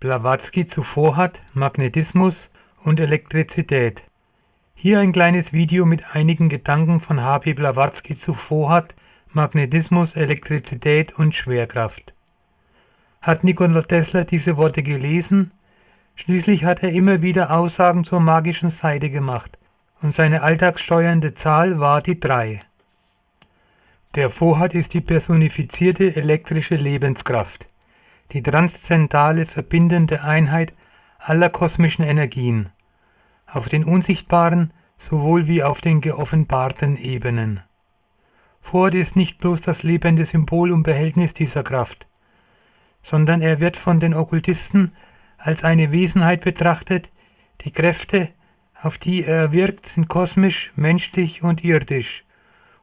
Blavatsky zu Vorhat, Magnetismus und Elektrizität. Hier ein kleines Video mit einigen Gedanken von H.P. Blavatsky zu Vorhat, Magnetismus, Elektrizität und Schwerkraft. Hat Nikola Tesla diese Worte gelesen? Schließlich hat er immer wieder Aussagen zur magischen Seite gemacht und seine alltagssteuernde Zahl war die 3. Der Vorhat ist die personifizierte elektrische Lebenskraft, die transzendentale verbindende Einheit aller kosmischen Energien, auf den unsichtbaren sowohl wie auf den geoffenbarten Ebenen. Vorhat ist nicht bloß das lebende Symbol und Behältnis dieser Kraft, sondern er wird von den Okkultisten als eine Wesenheit betrachtet, die Kräfte, auf die er wirkt, sind kosmisch, menschlich und irdisch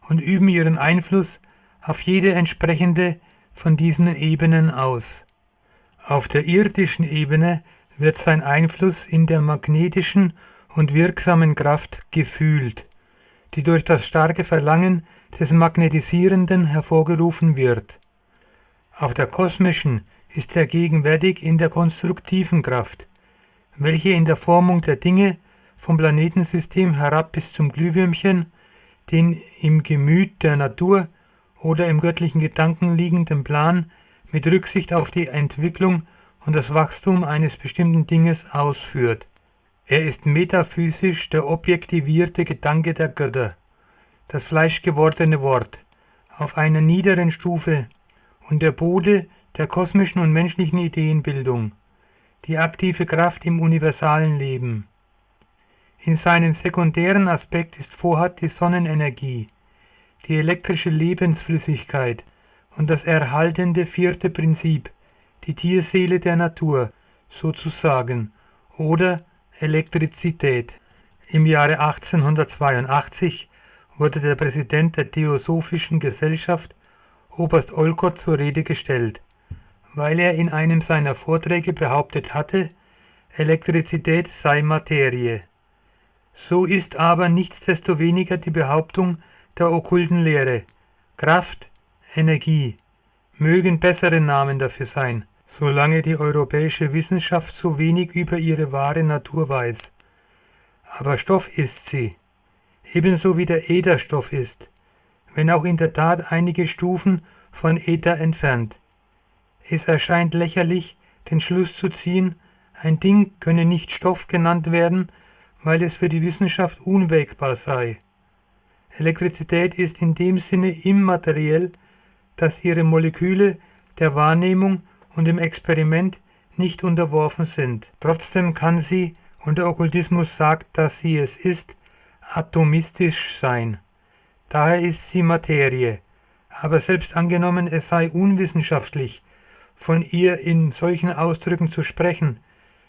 und üben ihren Einfluss auf jede entsprechende von diesen Ebenen aus. Auf der irdischen Ebene wird sein Einfluss in der magnetischen und wirksamen Kraft gefühlt, die durch das starke Verlangen des Magnetisierenden hervorgerufen wird. Auf der kosmischen ist er gegenwärtig in der konstruktiven Kraft, welche in der Formung der Dinge vom Planetensystem herab bis zum Glühwürmchen, den im Gemüt der Natur oder im göttlichen Gedanken liegenden Plan mit Rücksicht auf die Entwicklung und das Wachstum eines bestimmten Dinges ausführt. Er ist metaphysisch der objektivierte Gedanke der Götter, das fleischgewordene Wort, auf einer niederen Stufe und der Boden der kosmischen und menschlichen Ideenbildung, die aktive Kraft im universalen Leben. In seinem sekundären Aspekt ist Vorhat die Sonnenenergie, die elektrische Lebensflüssigkeit und das erhaltende 4. Prinzip, die Tierseele der Natur, sozusagen, oder Elektrizität. Im Jahre 1882 wurde der Präsident der Theosophischen Gesellschaft, Oberst Olcott, zur Rede gestellt, weil er in einem seiner Vorträge behauptet hatte, Elektrizität sei Materie. So ist aber nichtsdestoweniger die Behauptung der okkulten Lehre. Kraft, Energie, mögen bessere Namen dafür sein, solange die europäische Wissenschaft so wenig über ihre wahre Natur weiß. Aber Stoff ist sie, ebenso wie der Äther Stoff ist, wenn auch in der Tat einige Stufen von Äther entfernt. Es erscheint lächerlich, den Schluss zu ziehen, ein Ding könne nicht Stoff genannt werden, weil es für die Wissenschaft unwägbar sei. Elektrizität ist in dem Sinne immateriell, dass ihre Moleküle der Wahrnehmung und dem Experiment nicht unterworfen sind. Trotzdem kann sie, und der Okkultismus sagt, dass sie es ist, atomistisch sein. Daher ist sie Materie. Aber selbst angenommen, es sei unwissenschaftlich, von ihr in solchen Ausdrücken zu sprechen,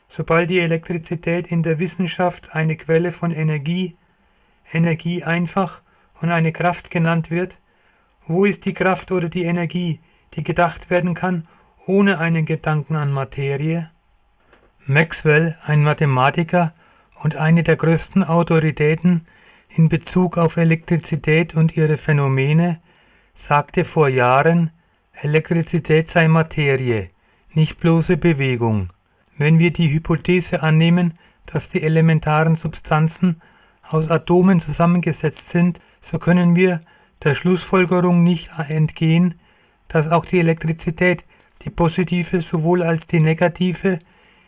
sobald die Elektrizität in der Wissenschaft eine Quelle von Energie einfach und eine Kraft genannt wird, wo ist die Kraft oder die Energie, die gedacht werden kann, ohne einen Gedanken an Materie? Maxwell, ein Mathematiker und eine der größten Autoritäten in Bezug auf Elektrizität und ihre Phänomene, sagte vor Jahren, Elektrizität sei Materie, nicht bloße Bewegung. Wenn wir die Hypothese annehmen, dass die elementaren Substanzen aus Atomen zusammengesetzt sind, so können wir der Schlussfolgerung nicht entgehen, dass auch die Elektrizität, die positive sowohl als die negative,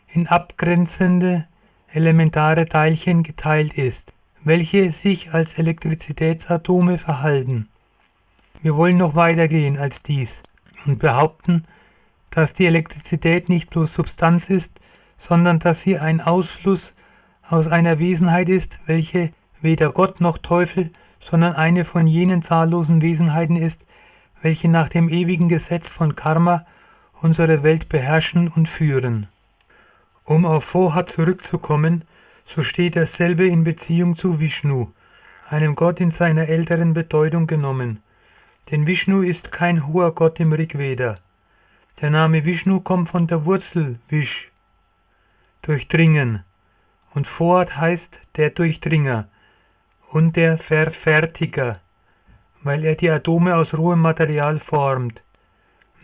in abgrenzende elementare Teilchen geteilt ist, welche sich als Elektrizitätsatome verhalten. Wir wollen noch weiter gehen als dies und behaupten, dass die Elektrizität nicht bloß Substanz ist, sondern dass sie ein Ausfluss aus einer Wesenheit ist, welche weder Gott noch Teufel, sondern eine von jenen zahllosen Wesenheiten ist, welche nach dem ewigen Gesetz von Karma unsere Welt beherrschen und führen. Um auf Vorhat zurückzukommen, so steht dasselbe in Beziehung zu Vishnu, einem Gott in seiner älteren Bedeutung genommen. Denn Vishnu ist kein hoher Gott im Rigveda. Der Name Vishnu kommt von der Wurzel Vish, durchdringen, und Vorhat heißt der Durchdringer und der Verfertiger, weil er die Atome aus rohem Material formt.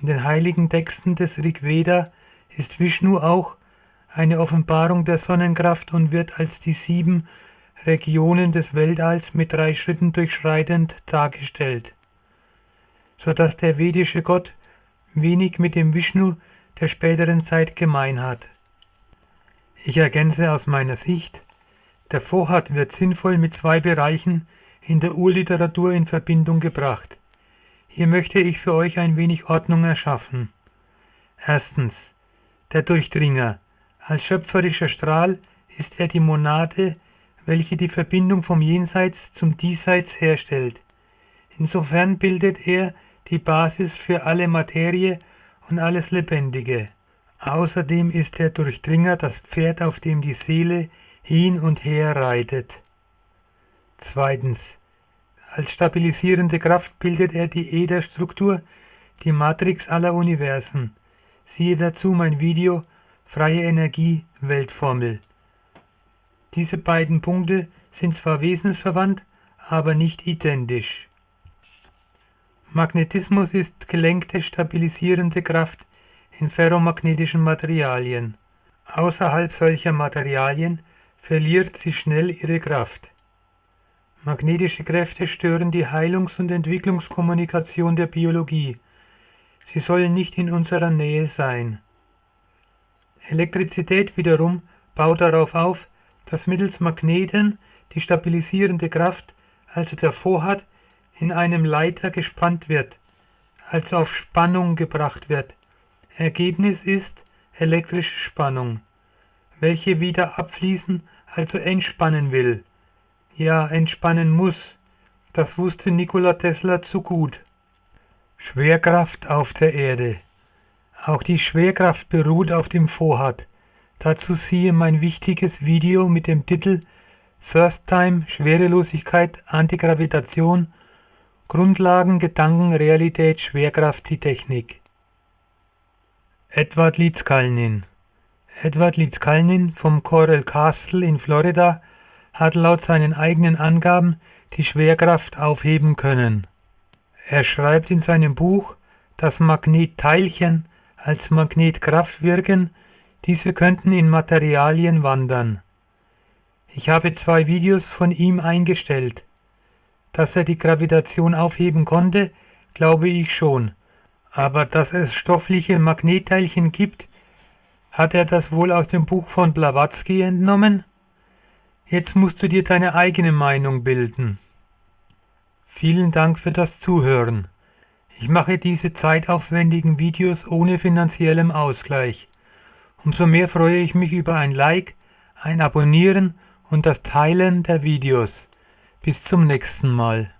In den heiligen Texten des Rigveda ist Vishnu auch eine Offenbarung der Sonnenkraft und wird als die 7 Regionen des Weltalls mit 3 Schritten durchschreitend dargestellt, so dass der vedische Gott wenig mit dem Vishnu der späteren Zeit gemein hat. Ich ergänze aus meiner Sicht, der Vohat wird sinnvoll mit 2 Bereichen in der Urliteratur in Verbindung gebracht. Hier möchte ich für euch ein wenig Ordnung erschaffen. Erstens, der Durchdringer. Als schöpferischer Strahl ist er die Monade, welche die Verbindung vom Jenseits zum Diesseits herstellt. Insofern bildet er die Basis für alle Materie und alles Lebendige. Außerdem ist der Durchdringer das Pferd, auf dem die Seele hin und her reitet. Zweitens, als stabilisierende Kraft bildet er die Ätherstruktur, die Matrix aller Universen. Siehe dazu mein Video Freie Energie, Weltformel. Diese beiden Punkte sind zwar wesensverwandt, aber nicht identisch. Magnetismus ist gelenkte, stabilisierende Kraft in ferromagnetischen Materialien. Außerhalb solcher Materialien verliert sie schnell ihre Kraft. Magnetische Kräfte stören die Heilungs- und Entwicklungskommunikation der Biologie. Sie sollen nicht in unserer Nähe sein. Elektrizität wiederum baut darauf auf, dass mittels Magneten die stabilisierende Kraft, also der Vohat, in einem Leiter gespannt wird, also auf Spannung gebracht wird. Ergebnis ist elektrische Spannung, welche wieder abfließen, also entspannen will. Ja, entspannen muss. Das wusste Nikola Tesla zu gut. Schwerkraft auf der Erde. Auch die Schwerkraft beruht auf dem Vohat. Dazu siehe mein wichtiges Video mit dem Titel First Time Schwerelosigkeit, Antigravitation, Grundlagen, Gedanken, Realität, Schwerkraft, die Technik. Edward Litzkalnin. Edward Litzkalnin vom Coral Castle in Florida hat laut seinen eigenen Angaben die Schwerkraft aufheben können. Er schreibt in seinem Buch, dass Magnetteilchen als Magnetkraft wirken, diese könnten in Materialien wandern. Ich habe 2 Videos von ihm eingestellt. Dass er die Gravitation aufheben konnte, glaube ich schon. Aber dass es stoffliche Magnetteilchen gibt, hat er das wohl aus dem Buch von Blavatsky entnommen? Jetzt musst du dir deine eigene Meinung bilden. Vielen Dank für das Zuhören. Ich mache diese zeitaufwendigen Videos ohne finanziellem Ausgleich. Umso mehr freue ich mich über ein Like, ein Abonnieren und das Teilen der Videos. Bis zum nächsten Mal.